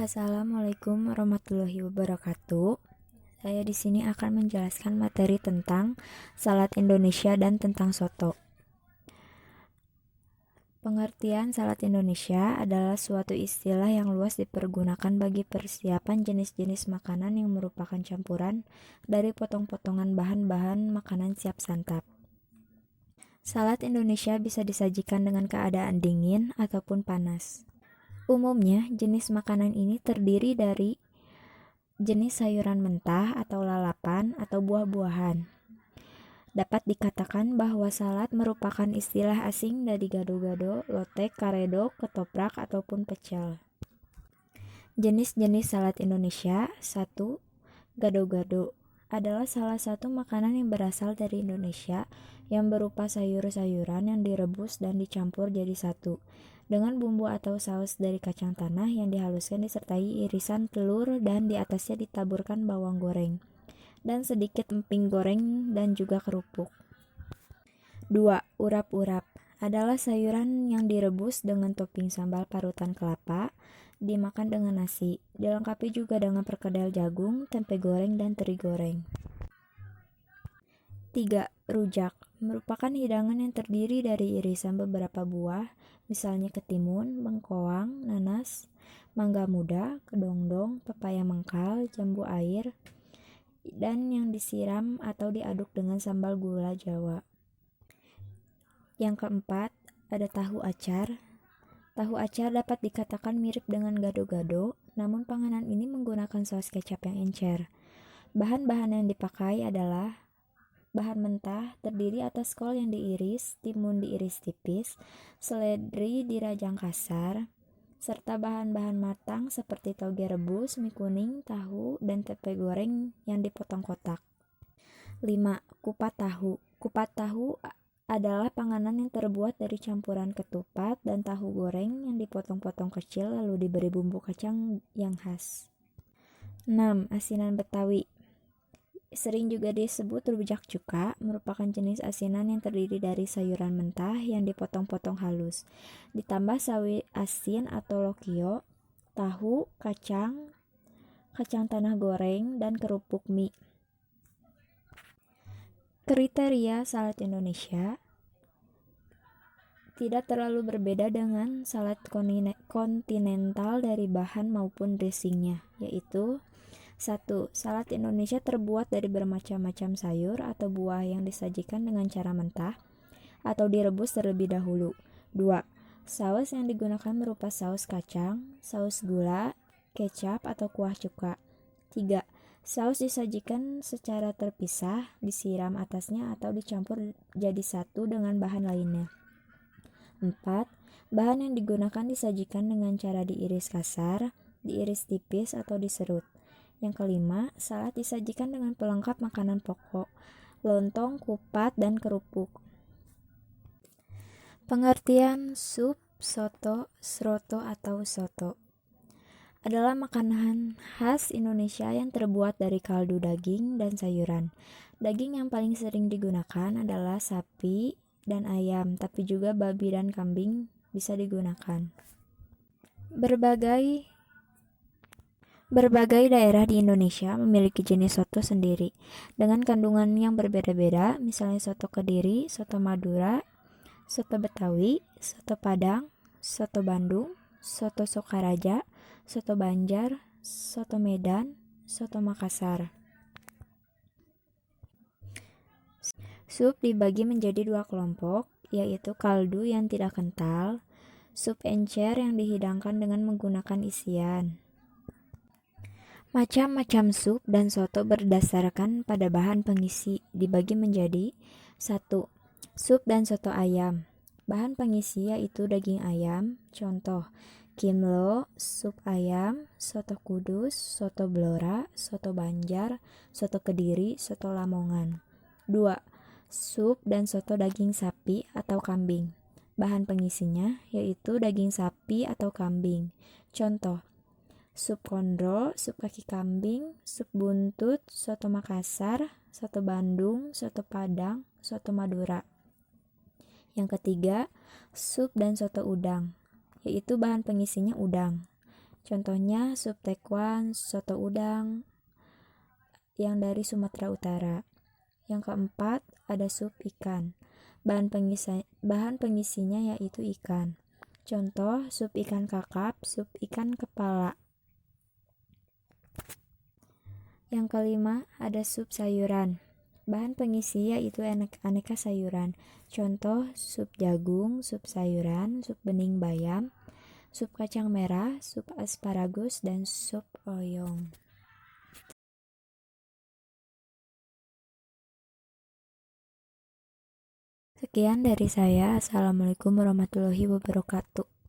Assalamualaikum warahmatullahi wabarakatuh. Saya di sini akan menjelaskan materi tentang salad Indonesia dan tentang soto. Pengertian salad Indonesia adalah suatu istilah yang luas dipergunakan bagi persiapan jenis-jenis makanan yang merupakan campuran dari potong-potongan bahan-bahan makanan siap santap. Salad Indonesia bisa disajikan dengan keadaan dingin ataupun panas. Umumnya, jenis makanan ini terdiri dari jenis sayuran mentah atau lalapan atau buah-buahan. Dapat dikatakan bahwa salad merupakan istilah asing dari gado-gado, lotek, karedok, ketoprak, ataupun pecel. Jenis-jenis salad Indonesia. 1. Gado-gado adalah salah satu makanan yang berasal dari Indonesia yang berupa sayur-sayuran yang direbus dan dicampur jadi satu dengan bumbu atau saus dari kacang tanah yang dihaluskan disertai irisan telur dan di atasnya ditaburkan bawang goreng dan sedikit emping goreng dan juga kerupuk. 2. Urap-urap adalah sayuran yang direbus dengan topping sambal parutan kelapa, dimakan dengan nasi, dilengkapi juga dengan perkedel jagung, tempe goreng, dan teri goreng. 3. Rujak merupakan hidangan yang terdiri dari irisan beberapa buah, misalnya ketimun, bengkoang, nanas, mangga muda, kedongdong, pepaya mengkal, jambu air, dan yang disiram atau diaduk dengan sambal gula Jawa. Yang keempat, ada tahu acar. Tahu acar dapat dikatakan mirip dengan gado-gado, namun panganan ini menggunakan saus kecap yang encer. Bahan-bahan yang dipakai adalah bahan mentah terdiri atas kol yang diiris, timun diiris tipis, seledri dirajang kasar, serta bahan-bahan matang seperti toge rebus, mie kuning, tahu, dan tempe goreng yang dipotong kotak. 5. Kupat tahu. Kupat tahu adalah panganan yang terbuat dari campuran ketupat dan tahu goreng yang dipotong-potong kecil lalu diberi bumbu kacang yang khas. 6. Asinan Betawi. Sering juga disebut rujak cuka, merupakan jenis asinan yang terdiri dari sayuran mentah yang dipotong-potong halus, ditambah sawi asin atau lokio, tahu, kacang tanah goreng, dan kerupuk mie. Kriteria salad Indonesia tidak terlalu berbeda dengan salad kontinental dari bahan maupun dressingnya, yaitu 1. Salad Indonesia terbuat dari bermacam-macam sayur atau buah yang disajikan dengan cara mentah atau direbus terlebih dahulu. 2. Saus yang digunakan berupa saus kacang, saus gula, kecap, atau kuah cuka. 3. Saus disajikan secara terpisah, disiram atasnya atau dicampur jadi satu dengan bahan lainnya. 4. Bahan yang digunakan disajikan dengan cara diiris kasar, diiris tipis, atau diserut. Yang kelima, salad disajikan dengan pelengkap makanan pokok, lontong, kupat, dan kerupuk. Pengertian sup, soto, sroto, atau soto adalah makanan khas Indonesia yang terbuat dari kaldu daging dan sayuran. Daging yang paling sering digunakan adalah sapi dan ayam, tapi juga babi dan kambing bisa digunakan. Berbagai daerah di Indonesia memiliki jenis soto sendiri dengan kandungan yang berbeda-beda, misalnya soto Kediri, soto Madura, soto Betawi, soto Padang, soto Bandung, soto Sokaraja, soto Banjar, soto Medan, soto Makassar. Sup dibagi menjadi dua kelompok, yaitu kaldu yang tidak kental, sup encer yang dihidangkan dengan menggunakan isian. Macam-macam sup dan soto berdasarkan pada bahan pengisi dibagi menjadi 1. Sup dan soto ayam. Bahan pengisi yaitu daging ayam, contoh kimlo, sup ayam, soto kudus, soto blora, soto Banjar, soto Kediri, soto Lamongan. 2. Sup dan soto daging sapi atau kambing. Bahan pengisinya yaitu daging sapi atau kambing, contoh sup kondro, sup kaki kambing, sup buntut, soto Makassar, soto Bandung, soto Padang, soto Madura. Yang ketiga, sup dan soto udang, yaitu bahan pengisinya udang. Contohnya sup tekwan, soto udang yang dari Sumatera Utara. Yang keempat, ada sup ikan. Bahan pengisinya yaitu ikan. Contoh, sup ikan kakap, sup ikan kepala. Yang kelima, ada sup sayuran. Bahan pengisi yaitu aneka sayuran. Contoh, sup jagung, sup sayuran, sup bening bayam, sup kacang merah, sup asparagus, dan sup oyong. Sekian dari saya. Assalamualaikum warahmatullahi wabarakatuh.